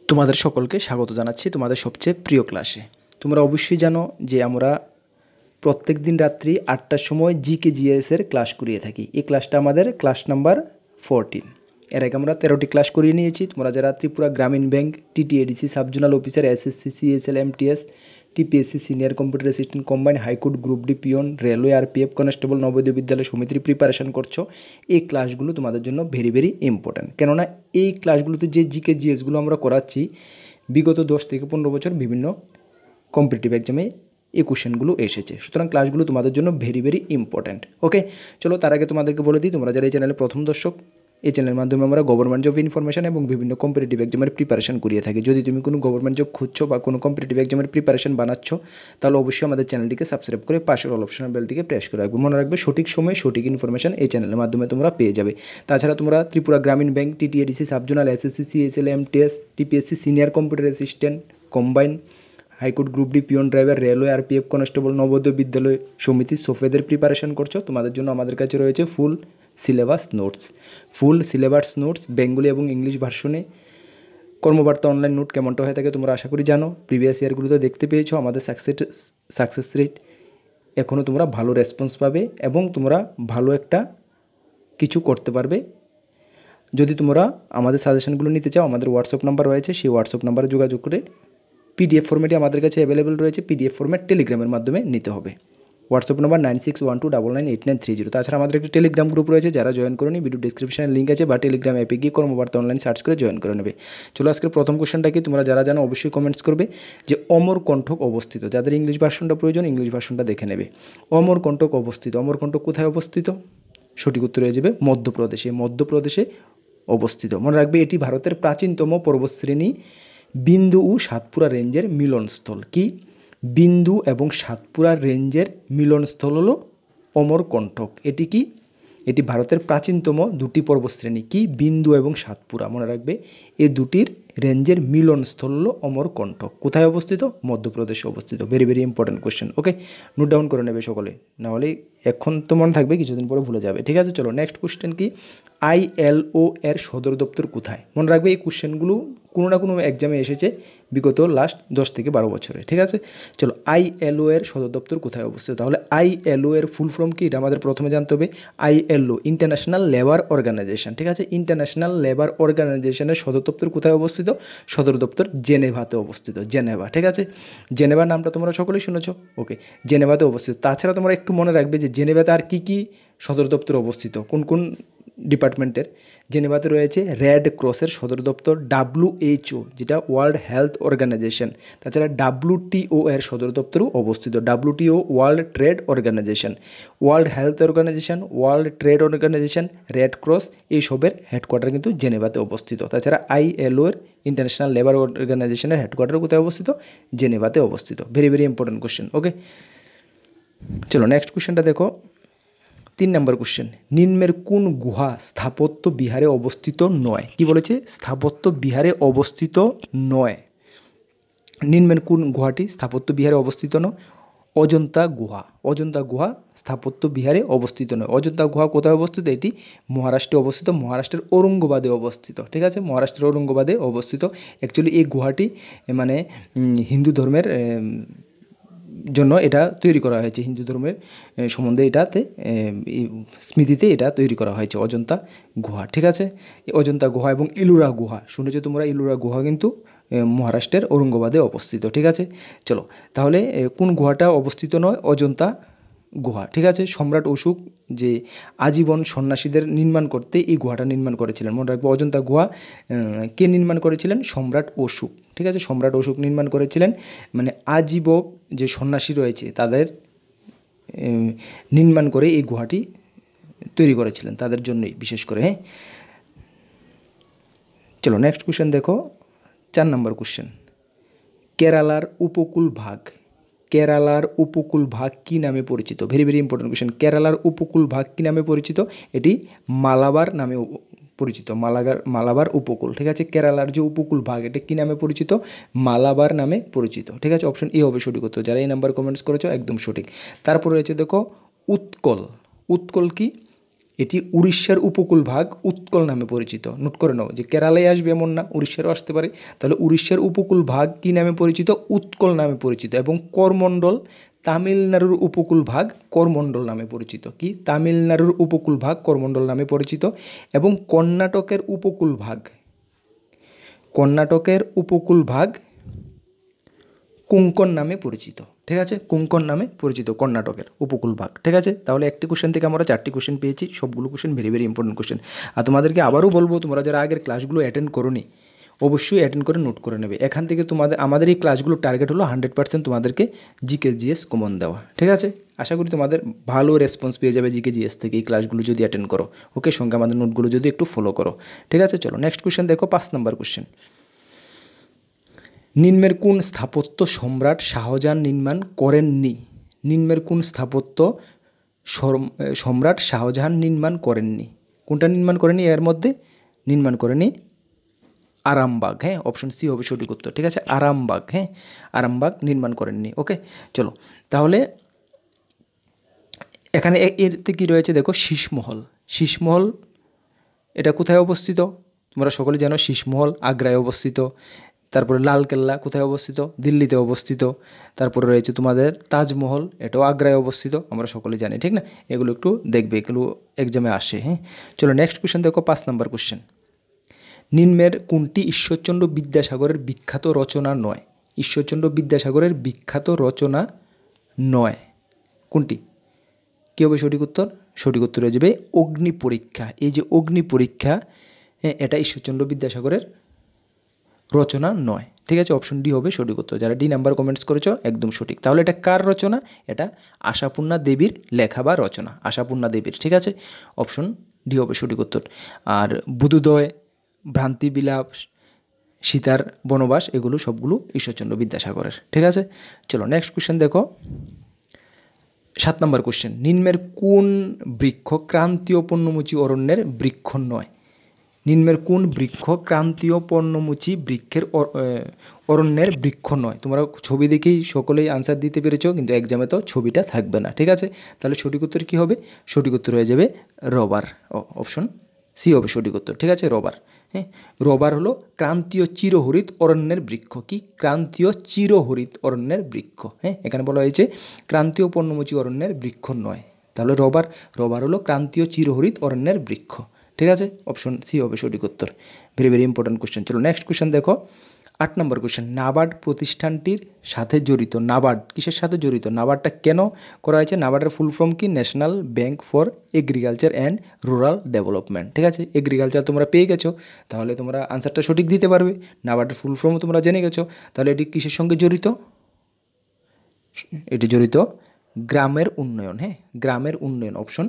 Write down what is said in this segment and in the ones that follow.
তোমাদের সকলকে স্বাগত জানাচ্ছি তোমাদের সবচেয়ে প্রিয় ক্লাসে। তোমরা অবশ্যই জানো যে আমরা প্রত্যেক দিন রাত্রি ৮টার সময় জিকে জিএস এর ক্লাস করিয়ে থাকি। এই ক্লাসটা আমাদের ক্লাস নাম্বার 14। এর আগে আমরা 13টি ক্লাস করিয়ে নিয়েছি। তোমরা যারা Tripura Gramin bank, TTADC, subzonal officer, SSC, CSL, MTS, TPSC, senior computer assistant, combine, high court, group D, peon, railway, RPF, constable, Navodaya বিদ্যালয় সমিতির প্রিপারেশন করছো, এই ক্লাসগুলো তোমাদের জন্য ভেরি ভেরি ইম্পর্ট্যান্ট। কেননা এই ক্লাসগুলোতে যে জিকে জিএসগুলো আমরা করাচ্ছি বিগত 10 থেকে 15 বছর বিভিন্ন কম্পিটিটিভ এক্সামে এই কোশ্চেনগুলো এসেছে। সুতরাং ক্লাসগুলো তোমাদের জন্য ভেরি ভেরি ইম্পর্ট্যান্ট। ওকে, চলো তার আগে তোমাদেরকে বলে দিই, তোমরা যারা এই চ্যানেলের প্রথম দর্শক, এই চ্যানেলের মাধ্যমে আমরা গভর্নমেন্ট জব ইনফরমেশন এবং বিভিন্ন কম্পিটিটিভ এক্সামের প্রিপারেশন করিয়ে থাকি। যদি তুমি কোনো গভর্নমেন্ট জব খুঁজছো বা কোনো কম্পিটিটিভ এক্সামের প্রিপারেশন বানাচ্ছ, তাহলে অবশ্যই আমাদের চ্যানেলটিকে সাবস্ক্রাইব করে পাশের অল অপশনাল বেলটিকে প্রেস করে রাখবে। মনে রাখবে সঠিক সময়ে সঠিক ইনফরমেশন এই চ্যানেলের মাধ্যমে তোমরা পেয়ে যাবে। তাছাড়া তোমরা Tripura Gramin bank, TTADC, subzonal, SSC, CSL, MTS, TPSC, senior computer assistant, combine, high court, group D, peon, driver, railway, RPF, constable, Navodaya বিদ্যালয় সমিতি, সফেদের প্রিপারেশন করছো, তোমাদের জন্য আমাদের কাছে রয়েছে ফুল সিলেবাস নোটস বেঙ্গলি এবং ইংলিশ ভার্সনে। কর্মবার্তা অনলাইন নোট কেমনটা হয়ে থাকে তোমরা আশা করি জানো। প্রিভিয়াস ইয়ারগুলোতে দেখতে পেয়েছো আমাদের সাকসেস রেট। এখনও তোমরা ভালো রেসপন্স পাবে এবং তোমরা ভালো একটা কিছু করতে পারবে। যদি তোমরা আমাদের সাজেশনগুলো নিতে চাও, আমাদের হোয়াটসঅ্যাপ নাম্বার রয়েছে, সেই হোয়াটসঅ্যাপ নাম্বারে যোগাযোগ করে পিডিএফ ফরম্যাটে আমাদের কাছে অ্যাভেলেবেল রয়েছে। পিডিএফ ফরম্যাট টেলিগ্রামের মাধ্যমে নিতে হবে। WhatsApp number 9612998930। তাছাড়া আমাদের একটি টেলিগ্রাম গ্রুপ রয়েছে, যারা জয়েন করেনি ভিডিও ডিসক্রিপশনে লিঙ্ক আছে, বা টেলিগ্রাম অ্যাপে গিয়ে কর্মবার্তা অনলাইন সার্চ করে জয়েন করে নেবে। চলো আজকের প্রথম কোশ্চেনটা কি তোমরা যারা জানো অবশ্যই কমেন্টস করবে যে অমরকণ্টক অবস্থিত। যাদের ইংলিশ ভার্সনটা প্রয়োজন ইংলিশ ভার্সনটা দেখে নেবে। অমরকণ্টক অবস্থিত, অমরকণ্টক কোথায় অবস্থিত? সঠিক উত্তর হয়ে যাবে মধ্যপ্রদেশে অবস্থিত। মনে রাখবে এটি ভারতের প্রাচীনতম পর্বতশ্রেণী বিন্দু ও সাতপুরা রেঞ্জের মিলনস্থল। কি? বিন্দু এবং সাতপুরা রেঞ্জের মিলনস্থল হলো অমরকণ্টক। এটি কি? এটি ভারতের প্রাচীনতম দুটি পর্বতশ্রেণী। কি? বিন্দু এবং সাতপুরা। মনে রাখবে এই দুটির রেঞ্জের মিলনস্থল হলো অমরকণ্টক। কোথায় অবস্থিত? মধ্যপ্রদেশে অবস্থিত। Very very important question. Okay, note down করে নেবে সকলে, নাহলে এখন তো মনে থাকবে, কিছুদিন পরে ভুলে যাবে। ঠিক আছে, চলো নেক্সট কোশ্চেন কি? ILO এর সদর দপ্তর কোথায়? মনে রাখবে এই কোশ্চেনগুলো কোনো না কোনো এক্সামে এসেছে বিগত লাস্ট 10 থেকে 12 বছরে। ঠিক আছে, চলো ILO এর সদর দপ্তর কোথায় অবস্থিত? তাহলে ILO এর ফুল ফর্ম কি এটা আমাদের প্রথমে জানতে হবে। ILO international labour organisation. ঠিক আছে, ইন্টারন্যাশনাল লেবার অর্গানাইজেশনের সদর দপ্তর কোথায় অবস্থিত? সদর দপ্তর জেনেভাতে অবস্থিত। জেনেভা। ঠিক আছে, জেনেভা নামটা তোমরা সকলেই শুনেছো। ওকে, জেনেভাতে অবস্থিত। তাছাড়া তোমরা একটু মনে রাখবে যে জেনেভাতে আর কী কী সদর দপ্তর অবস্থিত, কোন কোন ডিপার্টমেন্টের। জেনেভাতে রয়েছে রেড ক্রসের সদর দপ্তর, WHO যেটা ওয়ার্ল্ড হেলথ অর্গানাইজেশন। তাছাড়া WTO এর সদর দপ্তরও অবস্থিত। WTO world trade organisation, world health organisation, world trade organisation, red cross, এইসবের হেডকোয়ার্টার কিন্তু জেনেভাতে অবস্থিত। তাছাড়া ILO এর ইন্টারন্যাশনাল লেবার অর্গানাইজেশনের হেডকোয়ার্টার কোথায় অবস্থিত? জেনেভাতে অবস্থিত। Very very important question. Okay, চলো নেক্সট কোশ্চেনটা দেখো। 3 নম্বর কোশ্চেন, নিম্নের কোন গুহা স্থাপত্য বিহারে অবস্থিত নয়? কি বলেছে? স্থাপত্য বিহারে অবস্থিত নয়। নিম্নের কোন গুহাটি স্থাপত্য বিহারে অবস্থিত নয়? অজন্তা গুহা। অজন্তা গুহা স্থাপত্য বিহারে অবস্থিত নয়। অজন্তা গুহা কোথায় অবস্থিত? এটি মহারাষ্ট্রে অবস্থিত, মহারাষ্ট্রের ঔরঙ্গাবাদে অবস্থিত। ঠিক আছে, মহারাষ্ট্রের ঔরঙ্গাবাদে অবস্থিত। অ্যাকচুয়ালি এই গুহাটি মানে হিন্দু ধর্মের জন্য এটা তৈরি করা হয়েছে, হিন্দু ধর্মের সম্বন্ধে এটাতে স্মৃতিতে এটা তৈরি করা হয়েছে অজন্তা গুহা। ঠিক আছে, অজন্তা গুহা এবং ইলোরা গুহা শুনেছো তোমরা। ইলোরা গুহা কিন্তু মহারাষ্ট্রের ঔরঙ্গাবাদে অবস্থিত। ঠিক আছে, চলো তাহলে কোন গুহাটা অবস্থিত নয়? অজন্তা গুহা। ঠিক আছে, সম্রাট অশোক যে আজীবন সন্ন্যাসীদের নির্মাণ করতে এই গুহাটা নির্মাণ করেছিলেন। মনে রাখবো অজন্তা গুহা কে নির্মাণ করেছিলেন? সম্রাট অশোক। ঠিক আছে, সম্রাট অশোক নির্মাণ করেছিলেন। মানে আজীবক যে সন্ন্যাসী রয়েছে তাদের নির্মাণ করে এই গুহাটি তৈরি করেছিলেন, তাদের জন্যই বিশেষ করে। হ্যাঁ, চলো নেক্সট কোশ্চেন দেখো। 4 নম্বর কোশ্চেন, কেরালার উপকূল ভাগ কী নামে পরিচিত? Very very important question. কেরালার উপকূল ভাগ কী নামে পরিচিত? এটি মালাবার নামে পরিচিত। মালাবার উপকূল। ঠিক আছে, কেরালার যে উপকূল ভাগ এটা কী নামে পরিচিত? মালাবার নামে পরিচিত। ঠিক আছে, অপশন এ হবে সঠিক উত্তর। যারা এই নাম্বার কমেন্টস করেছো একদম সঠিক। তারপর রয়েছে দেখো উৎকল। উৎকল কি? এটি উড়িষ্যার উপকূল ভাগ উৎকল নামে পরিচিত। নোট করে নাও যে কেরালায় আসবে এমন না, উড়িষ্যারও আসতে পারে। তাহলে উড়িষ্যার উপকূল ভাগ কী নামে পরিচিত? উৎকল নামে পরিচিত। এবং করমণ্ডল তামিলনাড়ুর উপকূল ভাগ করমণ্ডল নামে পরিচিত। কি? তামিলনাড়ুর উপকূল ভাগ করমণ্ডল নামে পরিচিত। এবং কর্ণাটকের উপকূল ভাগ কোঙ্কণ নামে পরিচিত। ঠিক আছে, কোঙ্কণ নামে পরিচিত কর্ণাটকের উপকূল ভাগ। ঠিক আছে, তাহলে একটি কোশ্চেন থেকে আমরা 4টি কোশ্চেন পেয়েছি। সবগুলো question very very important question. আর তোমাদেরকে আবারও বলবো, তোমরা যারা আগের ক্লাসগুলো অ্যাটেন্ড করোনি অবশ্যই অ্যাটেন্ড করে নোট করে নেবে। এখান থেকে আমাদের এই ক্লাসগুলোর টার্গেট হলো 100% তোমাদেরকে জিকে জিএস কমন দেওয়া। ঠিক আছে, আশা করি তোমাদের ভালো রেসপন্স পেয়ে যাবে জিকে জিএস থেকে এই ক্লাসগুলো যদি অ্যাটেন্ড করো। ওকে, সঙ্গে আমাদের নোটগুলো যদি একটু ফলো করো। ঠিক আছে, চলো নেক্সট কোশ্চেন দেখো, 5 নম্বর কোশ্চেন। নিম্নের কোন স্থাপত্য সম্রাট শাহজাহান নির্মাণ করেননি? নিম্নের কোন স্থাপত্য সম্রাট শাহজাহান নির্মাণ করেননি? কোনটা নির্মাণ করেনি? এর মধ্যে নির্মাণ করেনি আরামবাগ। হ্যাঁ, অপশন সি হবে সঠিক উত্তর। ঠিক আছে, আরামবাগ। হ্যাঁ, আরামবাগ নির্মাণ করেননি। ওকে, চলো তাহলে এখানে এতে কী রয়েছে দেখো, শীষমহল। শীষমহল এটা কোথায় অবস্থিত? তোমরা সকলে জানো শীষমহল আগ্রায় অবস্থিত। তারপরে লালকেল্লা কোথায় অবস্থিত? দিল্লিতে অবস্থিত। তারপরে রয়েছে তোমাদের তাজমহল, এটাও আগ্রায় অবস্থিত, আমরা সকলে জানি। ঠিক না? এগুলো একটু দেখবে, এগুলো এক্সামে আসে। হ্যাঁ, চলো নেক্সট কোশ্চেন দেখো, 5 নম্বর কোশ্চেন। নিম্নের কোনটি ঈশ্বরচন্দ্র বিদ্যাসাগরের বিখ্যাত রচনা নয়? ঈশ্বরচন্দ্র বিদ্যাসাগরের বিখ্যাত রচনা নয় কোনটি? কী হবে সঠিক উত্তর? সঠিক উত্তর হয়ে যাবে অগ্নি পরীক্ষা। এই যে অগ্নি পরীক্ষা, এটা ঈশ্বরচন্দ্র বিদ্যাসাগরের রচনা নয়। ঠিক আছে, অপশন ডি হবে সঠিক উত্তর। যারা ডি নাম্বার কমেন্টস করেছো একদম সঠিক। তাহলে এটা কার রচনা? এটা আশাপূর্ণা দেবীর লেখা বা রচনা, আশাপূর্ণা দেবীর। ঠিক আছে, অপশন ডি হবে সঠিক উত্তর। আর বুদ্ধোদয়, ভ্রান্তিবিলাপ, সীতার বনবাস, এগুলো সবগুলো ঈশ্বরচন্দ্র বিদ্যাসাগরের। ঠিক আছে, চলো নেক্সট কোশ্চেন দেখো, 7 নম্বর কোশ্চেন। নিম্নের কোন বৃক্ষ ক্রান্তীয় পর্ণমোচী অরণ্যের বৃক্ষ নয়? নিম্নের কোন বৃক্ষ ক্রান্তীয় পর্ণমোচী বৃক্ষের অরণ্যের বৃক্ষ নয়? তোমরা ছবি দেখেই সকলেই আনসার দিতে পেরেছো, কিন্তু এক্সামে তো ছবিটা থাকবে না। ঠিক আছে, তাহলে সঠিক উত্তর কী হবে? সঠিক উত্তর হয়ে যাবে রবার। অপশন সি হবে সঠিক উত্তর। ঠিক আছে, রবার। হ্যাঁ, রবার হলো ক্রান্তীয় চিরহরিত অরণ্যের বৃক্ষ। কি? ক্রান্তীয় চিরহরিত অরণ্যের বৃক্ষ। হ্যাঁ, এখানে বলা হয়েছে ক্রান্তীয় পর্ণমোচী অরণ্যের বৃক্ষ নয়। তাহলে রবার হলো ক্রান্তীয় চিরহরিত অরণ্যের বৃক্ষ। ঠিক আছে, অপশন সি হবে সঠিক উত্তর। Very very important question. চলো নেক্সট কোশ্চেন দেখো, 8 নম্বর কোশ্চেন। নাবার্ড প্রতিষ্ঠানটির সাথে জড়িত। নাবার্ড কিসের সাথে জড়িত? নাবার্ডটা কেন করা হয়েছে? নাবার্ডের ফুল ফর্ম কি? National bank for agriculture and rural development. ঠিক আছে, এগ্রিকালচার তোমরা পেয়ে গেছো, তাহলে তোমরা আনসারটা সঠিক দিতে পারবে। নাবার্ডের ফুল ফর্ম তোমরা জেনে গেছো, তাহলে এটি কিসের সঙ্গে জড়িত? এটি জড়িত গ্রামের উন্নয়ন। হ্যাঁ, গ্রামের উন্নয়ন। অপশন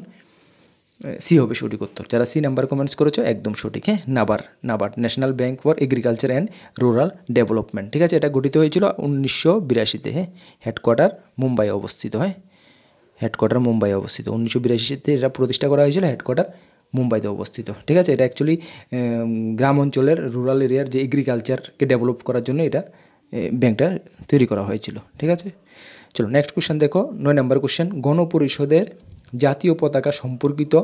সি হবে সঠিক উত্তর। যারা সি নাম্বার কমেন্টস করেছো একদম সঠিক। হ্যাঁ, NABARD national bank for agriculture and rural development. ঠিক আছে, এটা গঠিত হয়েছিল 1982-তে। হ্যাঁ, হেডকোয়ার্টার মুম্বাই অবস্থিত। হ্যাঁ, হেডকোয়ার্টার মুম্বাই অবস্থিত। 1982-তে এটা প্রতিষ্ঠা করা হয়েছিল, হেডকোয়ার্টার মুম্বাইতে অবস্থিত। ঠিক আছে, এটা অ্যাকচুয়ালি গ্রাম অঞ্চলের রুরাল এরিয়ার যে এগ্রিকালচারকে ডেভেলপ করার জন্য এটা ব্যাংকটা তৈরি করা হয়েছিল। ঠিক আছে, চলো নেক্সট কোশ্চেন দেখো, 9 নম্বর কোশ্চেন। গণপরিষদের জাতীয় পতাকা সম্পর্কিত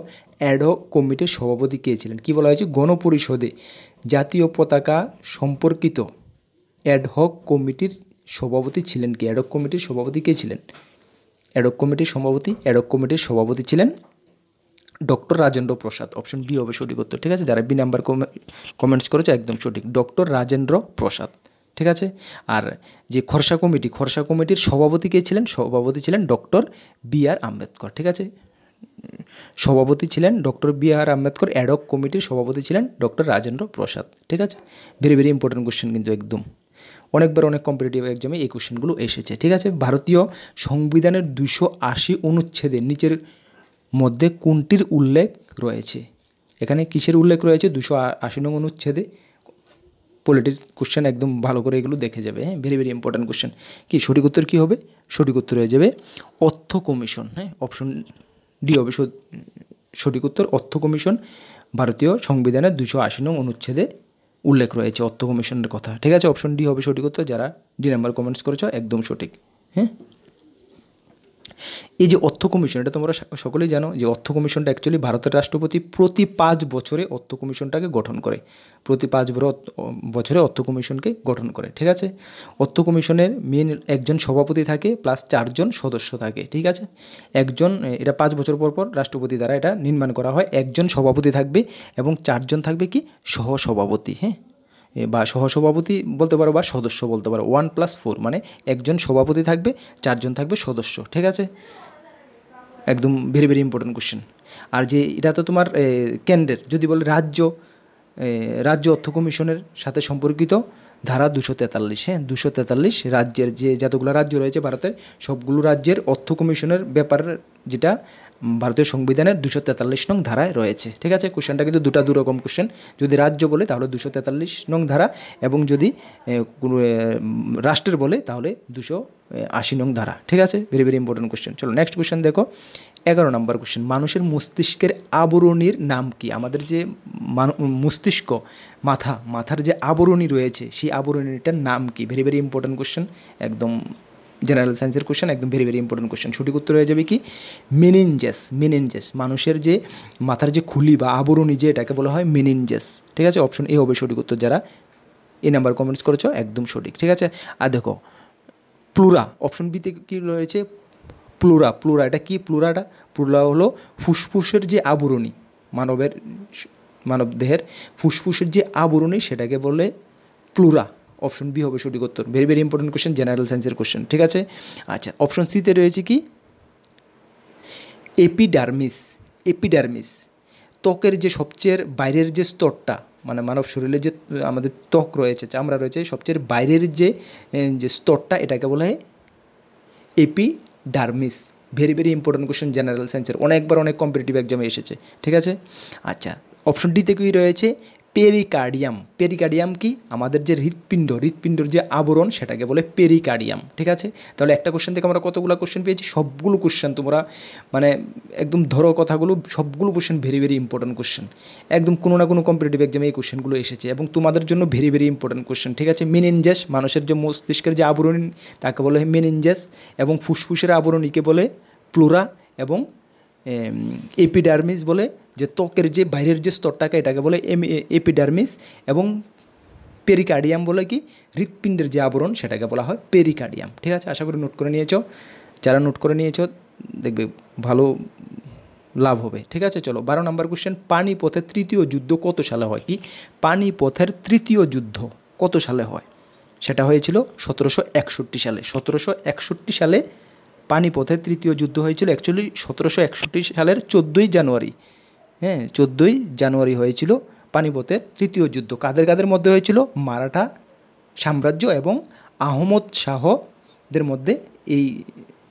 অ্যাডহক কমিটির সভাপতি কে ছিলেন? কি বলা হয়েছে? গণপরিষদে জাতীয় পতাকা সম্পর্কিত অ্যাডহক কমিটির সভাপতি ছিলেন কি? অ্যাডহক কমিটির সভাপতি কে ছিলেন? অ্যাডহক কমিটির সভাপতি ছিলেন doctor Rajendra Prasad. Option B হবে সঠিক উত্তর। ঠিক আছে, যারা বি নাম্বার কমেন্টস করেছে একদম সঠিক, ডক্টর রাজেন্দ্র প্রসাদ। ঠিক আছে, আর যে খরসা কমিটির সভাপতি কে ছিলেন? সভাপতি ছিলেন ডক্টর বি.আর. আম্বেদকর। ঠিক আছে, সভাপতি ছিলেন ডক্টর বি.আর. আম্বেদকর, অ্যাডহক কমিটির সভাপতি ছিলেন ডক্টর রাজেন্দ্র প্রসাদ। ঠিক আছে, ভেরি ভেরি ইম্পর্টেন্ট কোশ্চেন কিন্তু একদম। অনেকবার অনেক কম্পিটিটিভ এক্সামে এই কোশ্চেনগুলো এসেছে। ঠিক আছে, ভারতীয় সংবিধানের 280 অনুচ্ছেদের নিচের মধ্যে কোনটির উল্লেখ রয়েছে? এখানে কিসের উল্লেখ রয়েছে? 280 নং অনুচ্ছেদে। পলিটির কোশ্চেন একদম ভালো করে এগুলো দেখে যাবে। হ্যাঁ, ভেরি ভেরি ইম্পর্টেন্ট কোশ্চেন। কি সঠিক উত্তর কী হবে? সঠিক উত্তর হয়ে যাবে অর্থ কমিশন। হ্যাঁ, অপশন ডি হবে সঠিক উত্তর। অর্থ কমিশন ভারতীয় সংবিধানের 280 নং অনুচ্ছেদে উল্লেখ রয়েছে অর্থ কমিশনের কথা। ঠিক আছে, অপশন ডি হবে সঠিক উত্তর। যারা ডি নাম্বার কমেন্টস করেছো একদম সঠিক। হ্যাঁ, এই যে অর্থ কমিশন, এটা তোমরা সকলেই জানো যে অর্থ কমিশনটা অ্যাকচুয়ালি ভারতের রাষ্ট্রপতি প্রতি 5 বছরে অর্থ কমিশনটাকে গঠন করে, প্রতি 5 বছরে অর্থ কমিশনকে গঠন করে। ঠিক আছে, অর্থ কমিশনের মেন একজন সভাপতি থাকে প্লাস 4 জন সদস্য থাকে। ঠিক আছে, একজন, এটা 5 বছর পর পর রাষ্ট্রপতি দ্বারা এটা নির্মাণ করা হয়। একজন সভাপতি থাকবে এবং 4 জন থাকবে কি সহসভাপতি, হ্যাঁ, বা সহসভাপতি বলতে পারো বা সদস্য বলতে পারো, 1+4 মানে একজন সভাপতি থাকবে, 4 জন থাকবে সদস্য। ঠিক আছে, একদম ভেরি ভেরি ইম্পর্টেন্ট কোশ্চেন। আর যে এটা তো তোমার কেন্দ্রের, যদি বলে রাজ্য অর্থ কমিশনের সাথে সম্পর্কিত ধারা 243, হ্যাঁ 243 রাজ্যের যে যতগুলো রাজ্য রয়েছে ভারতের, সবগুলো রাজ্যের অর্থ কমিশনের ব্যাপার যেটা ভারতীয় সংবিধানের 243 নং ধারায় রয়েছে। ঠিক আছে, কোশ্চেনটা কিন্তু দুরকম কোশ্চেন। যদি রাজ্য বলে তাহলে 243 নং ধারা, এবং যদি কোনো রাষ্ট্রের বলে তাহলে 280 নং ধারা। ঠিক আছে, ভেরি ভেরি ইম্পর্টেন্ট কোশ্চেন। চলো নেক্সট কোশ্চেন দেখো, 11 নম্বর কোশ্চেন, মানুষের মস্তিষ্কের আবরণীর নাম কি? আমাদের যে মস্তিষ্ক, মাথার যে আবরণী রয়েছে সেই আবরণীটার নাম কি? ভেরি ভেরি ইম্পর্টেন্ট কোশ্চেন, একদম জেনারেল সায়েন্সের কোশ্চেন, একদম ভেরি ভেরি ইম্পর্টেন্ট কোশ্চেন। সঠিক উত্তর হয়ে যাবে কি মেনিনজেস। মানুষের যে মাথার যে খুলি বা আবরণী যে, এটাকে বলা হয় মেনিনজেস। ঠিক আছে, অপশন এ হবে সঠিক উত্তর। যারা এই নাম্বার কমেন্টস করেছো একদম সঠিক। ঠিক আছে, আর দেখো প্লুরা, অপশন বিতে কী রয়েছে? প্লুরা। এটা কি? প্লুরা হলো ফুসফুসের যে আবরণী, মানব দেহের ফুসফুসের যে আবরণী সেটাকে বলে প্লুরা। অপশন বি হবে সঠিক উত্তর। Very very important question, general সায়েন্সের কোশ্চেন। ঠিক আছে, আচ্ছা অপশন সিতে রয়েছে কি? এপিডার্মিস ত্বকের যে সবচেয়ে বাইরের যে স্তরটা, মানে মানব শরীরে যে আমাদের ত্বক রয়েছে, চামড়া রয়েছে, সবচেয়ে বাইরের যে স্তরটা, এটাকে বলা হয় epidermis. Very very important question, general সায়েন্সের, অনেকবার অনেক কম্পিটিটিভ এক্সামে এসেছে। ঠিক আছে, আচ্ছা অপশন ডিতে কি রয়েছে? পেরিকার্ডিয়াম কি? আমাদের যে হৃৎপিণ্ডর যে আবরণ সেটাকে বলে পেরিকার্ডিয়াম। ঠিক আছে, তাহলে একটা কোশ্চেন থেকে আমরা কতগুলো কোশ্চেন পেয়েছি? সবগুলো কোশ্চেন তোমরা মানে একদম ধরো কথাগুলো, সবগুলো question very very important question, একদম কোনো না কোনো কম্পিটিটিভ এক্সামে এই কোশ্চেনগুলো এসেছে এবং তোমাদের জন্য ভেরি ভেরি ইম্পর্টেন্ট কোশ্চেন। ঠিক আছে, মেনিনজেস, মানুষের যে মস্তিষ্কের যে আবরণী তাকে বলে মেনিনজেস, এবং ফুসফুসের আবরণীকে বলে প্লুরা, এবং এপিডার্মিস বলে যে ত্বকের যে বাইরের যে স্তরটাকে, এটাকে বলে এপিডার্মিস, এবং পেরিকার্ডিয়াম বলে কি? হৃৎপিণ্ডের যে আবরণ সেটাকে বলা হয় পেরিকার্ডিয়াম। ঠিক আছে, আশা করি নোট করে নিয়েছো। যারা নোট করে নিয়েছো দেখবে ভালো লাভ হবে। ঠিক আছে, চলো 12 নম্বর কোশ্চেন, পানিপথের তৃতীয় যুদ্ধ কত সালে হয়? কি পানিপথের তৃতীয় যুদ্ধ কত সালে হয়? সেটা হয়েছিল 1761 সালে। 1761 সালে পানিপথের তৃতীয় যুদ্ধ হয়েছিল। অ্যাকচুয়ালি 1761 সালের 14ই জানুয়ারি, হ্যাঁ 14ই জানুয়ারি হয়েছিল পানিপথের তৃতীয় যুদ্ধ। কাদের মধ্যে হয়েছিল? মারাঠা সাম্রাজ্য এবং আহমদ শাহদের মধ্যে এই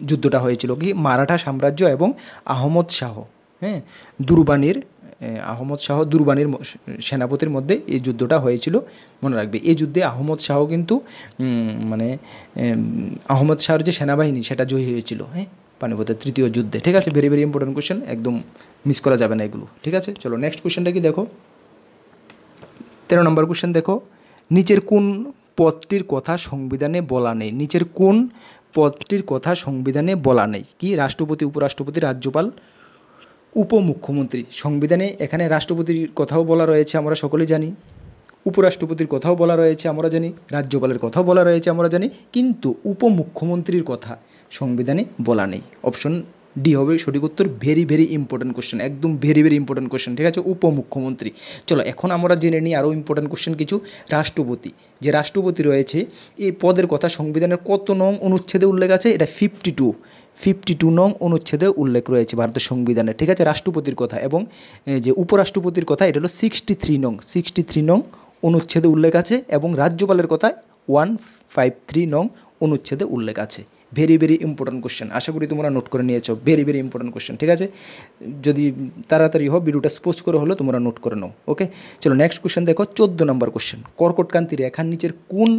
যুদ্ধটা হয়েছিল। কি মারাঠা সাম্রাজ্য এবং আহমদ শাহ, হ্যাঁ আহমদ শাহ দুরবানির সেনাপতির মধ্যে এই যুদ্ধটা হয়েছিল, মনে রাখবে। এই যুদ্ধে আহমদ শাহ কিন্তু আহমদ শাহর যে সেনাবাহিনী সেটা জয়ী হয়েছিল, হ্যাঁ পানিপথের তৃতীয় যুদ্ধে। ঠিক আছে, ভেরি ভেরি ইম্পর্টেন্ট কোশ্চেন, একদম মিস করা যাবে না এগুলো। ঠিক আছে, চলো নেক্সট কোশ্চেনটা কি দেখো, 13 নম্বর কোশ্চেন দেখো, নিচের কোন পদটির কথা সংবিধানে বলা নেই? নিচের কোন পদটির কথা সংবিধানে বলা নেই? কি রাষ্ট্রপতি, উপরাষ্ট্রপতি, রাজ্যপাল, উপমুখ্যমন্ত্রী। সংবিধানে এখানে রাষ্ট্রপতির কথাও বলা রয়েছে, আমরা সকলেই জানি, উপরাষ্ট্রপতির কথাও বলা রয়েছে আমরা জানি, রাজ্যপালের কথাও বলা রয়েছে আমরা জানি, কিন্তু উপমুখ্যমন্ত্রীর কথা সংবিধানে বলা নেই। অপশন ডি হবে সঠিক উত্তর। ভেরি ভেরি ইম্পর্টেন্ট কোশ্চেন, একদম ভেরি ভেরি ইম্পর্টেন্ট কোশ্চেন। ঠিক আছে, উপমুখ্যমন্ত্রী। চলো এখন আমরা জেনে নিই আরও ইম্পর্টেন্ট কোশ্চেন কিছু। রাষ্ট্রপতি, যে রাষ্ট্রপতি রয়েছে এই পদের কথা সংবিধানের কত নং অনুচ্ছেদে উল্লেখ আছে? এটা 52 নং অনুচ্ছেদে উল্লেখ রয়েছে ভারতের সংবিধানে। ঠিক আছে, রাষ্ট্রপতির কথা। এবং যে উপরাষ্ট্রপতির কথা এটা হলো 63 নং অনুচ্ছেদে উল্লেখ আছে, এবং রাজ্যপালের কথা 153 নং অনুচ্ছেদে উল্লেখ আছে। ভেরি ভেরি ইম্পর্টেন্ট কোশ্চেন, আশা করি তোমরা নোট করে নিয়েছো। Very very important question. ঠিক আছে, যদি তাড়াতাড়ি হোক ভিডিওটা স্পোজ করে হলো তোমরা নোট করে নাও। ওকে, চলো নেক্সট কোশ্চেন দেখো, 14 নম্বর কোশ্চেন, কর্কটক্রান্তি রেখার নিচের কোন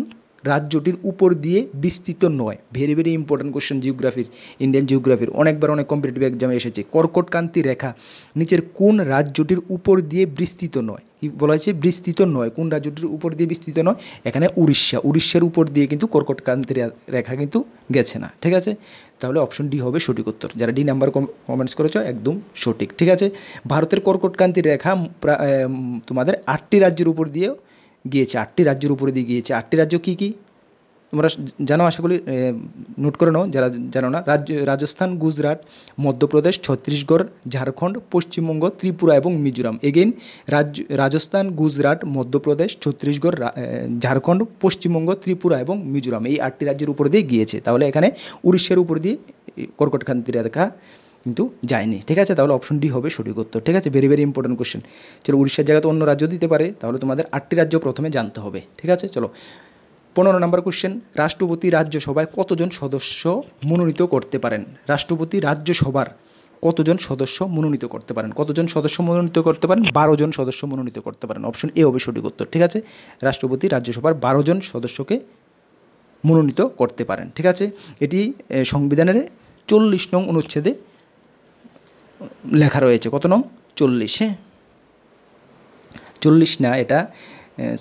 রাজ্যটির উপর দিয়ে বিস্তৃত নয়? Very very important question, Indian জিওগ্রাফির অনেকবার অনেক কম্পিটিটিভ এক্সামে এসেছে। কর্কটক্রান্তি রেখা নিচের কোন রাজ্যটির উপর দিয়ে বিস্তৃত নয়? কি বলা হয়েছে, বিস্তৃত নয়। কোন রাজ্যটির উপর দিয়ে বিস্তৃত নয়? এখানে উড়িষ্যার উপর দিয়ে কিন্তু কর্কটক্রান্তি রেখা কিন্তু গেছে না। ঠিক আছে, তাহলে অপশন ডি হবে সঠিক উত্তর। যারা ডি নাম্বার কমেন্টস করেছো একদম সঠিক। ঠিক আছে, ভারতের কর্কটক্রান্তি রেখা তোমাদের 8টি রাজ্যের উপর দিয়ে গিয়েছে, 8টি রাজ্যের উপরে দিয়ে গিয়েছে। 8টি রাজ্য কী কী তোমরা জানো, আশা করি নোট করে নাও যারা জানো না। রাজস্থান, গুজরাট, মধ্যপ্রদেশ, ছত্তিশগড়, ঝাড়খণ্ড, পশ্চিমবঙ্গ, ত্রিপুরা এবং মিজোরাম। এগেইন রাজস্থান, গুজরাট, মধ্যপ্রদেশ, ছত্তিশগড়, ঝাড়খণ্ড, পশ্চিমবঙ্গ, ত্রিপুরা এবং মিজোরাম, এই 8টি রাজ্যের উপর দিয়ে গিয়েছে। তাহলে এখানে উড়িষ্যার উপর দিয়ে কর্কটক্রান্তি রেখা কিন্তু যায়নি। ঠিক আছে, তাহলে অপশন ডি হবে সঠিক উত্তর। ঠিক আছে, ভেরি ভেরি ইম্পর্টেন্ট কোশ্চেন। চলো, উড়িষ্যার জায়গাতে অন্য রাজ্য দিতে পারে, তাহলে তোমাদের 8টি রাজ্য প্রথমে জানতে হবে। ঠিক আছে, চলো 15 নম্বর কোশ্চেন। রাষ্ট্রপতি রাজ্যসভায় কতজন সদস্য মনোনীত করতে পারেন? রাষ্ট্রপতি রাজ্যসভার কতজন সদস্য মনোনীত করতে পারেন? কতজন সদস্য মনোনীত করতে পারেন? 12 জন সদস্য মনোনীত করতে পারেন। অপশন এ হবে সঠিক উত্তর। ঠিক আছে, রাষ্ট্রপতি রাজ্যসভার 12 জন সদস্যকে মনোনীত করতে পারেন। ঠিক আছে, এটি সংবিধানের 40 নং অনুচ্ছেদে লেখা রয়েছে। কত নং? 40। হ্যাঁ, 40 না, এটা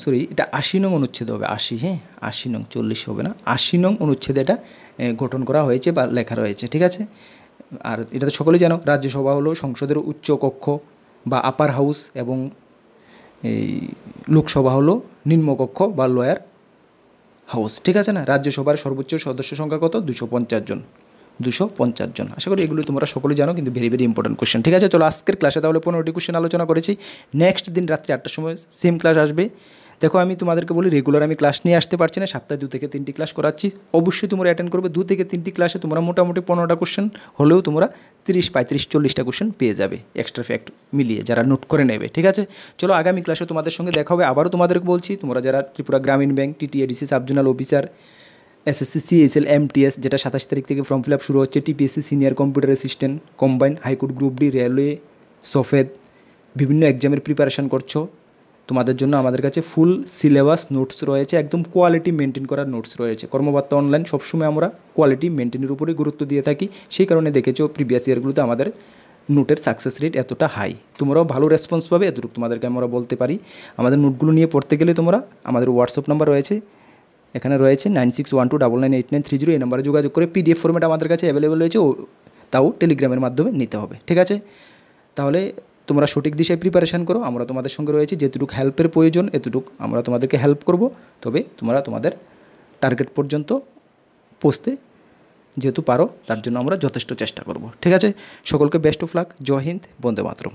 সরি, এটা 80 নং অনুচ্ছেদ হবে। 80, হ্যাঁ 80 নং, 40 হবে না, 80 নং অনুচ্ছেদে এটা গঠন করা হয়েছে বা লেখা রয়েছে। ঠিক আছে, আর এটা তো সকলেই জানো, রাজ্যসভা হলো সংসদের উচ্চ কক্ষ বা আপার হাউস, এবং এই লোকসভা হলো নিম্নকক্ষ বা লোয়ার হাউস। ঠিক আছে না, রাজ্যসভার সর্বোচ্চ সদস্য সংখ্যা কত? 250 জন। 250 জন। আশা করি এগুলো তোমরা সকলেই জানো, কিন্তু ভেরি ভেরি ইম্পর্টেন্ট কোশ্চেন। ঠিক আছে, চলো আজকের ক্লাসে তাহলে 15টি কোশ্চেন আলোচনা করেছি। নেক্সট দিন রাত্রি 8টার সময় সেম ক্লাস আসবে। দেখো, আমি তোমাদেরকে বলি, রেগুলার আমি ক্লাস নিয়ে আসতে পারছি না, সপ্তাহে 2 থেকে 3টি ক্লাস করাচ্ছি। অবশ্যই তোমরা অ্যাটেন্ড করবে। 2 থেকে 3টি ক্লাসে তোমরা মোটামুটি 15টা কোশ্চেন হলেও তোমরা 30, 35, 40টা কোশ্চেন পেয়ে যাবে, এক্সট্রা ফ্যাক্ট মিলিয়ে, যারা নোট করে নেবে। ঠিক আছে, চলো আগামী ক্লাসে তোমাদের সঙ্গে দেখা হবে। আবারও তোমাদেরকে বলছি, তোমরা যারা Tripura Gramin bank, TTADC, subzonal officer, SSC, CSL, MTS, যেটা 27 তারিখ থেকে ফর্ম ফিল আপ শুরু হচ্ছে, TPSC senior computer assistant, combine, high court, group D, railway, সফেদ, বিভিন্ন এক্সামের প্রিপারেশান করছো, তোমাদের জন্য আমাদের কাছে ফুল সিলেবাস নোটস রয়েছে, একদম কোয়ালিটি মেনটেন করার নোটস রয়েছে। কর্মবার্তা অনলাইন, সবসময় আমরা কোয়ালিটি মেনটেনের উপরেই গুরুত্ব দিয়ে থাকি। সেই কারণে দেখেছো প্রিভিয়াস ইয়ারগুলোতে আমাদের নোটের সাকসেস রেট এতটা হাই। তোমরাও ভালো রেসপন্স পাবে, এতটুকু তোমাদেরকে আমরা বলতে পারি। আমাদের নোটগুলো নিয়ে পড়তে গেলে তোমরা আমাদের হোয়াটসঅ্যাপ নাম্বার রয়েছে, এখানে রয়েছে 9612998930, এই নাম্বারে যোগাযোগ করে পিডিএফ ফরম্যাট আমাদের কাছে অ্যাভেলেবেল রয়েছে, তাও টেলিগ্রামের মাধ্যমে নিতে হবে। ঠিক আছে, তাহলে তোমরা সঠিক দিশায় প্রিপারেশান করো, আমরা তোমাদের সঙ্গে রয়েছি। যেটুকু হেল্পের প্রয়োজন এতটুকু আমরা তোমাদেরকে হেল্প করব, তবে তোমরা তোমাদের টার্গেট পর্যন্ত পৌঁছতে যেহেতু পারো, তার জন্য আমরা যথেষ্ট চেষ্টা করব। ঠিক আছে, সকলকে বেস্ট অফ লাক। জয় হিন্দ, বন্দে মাতরম।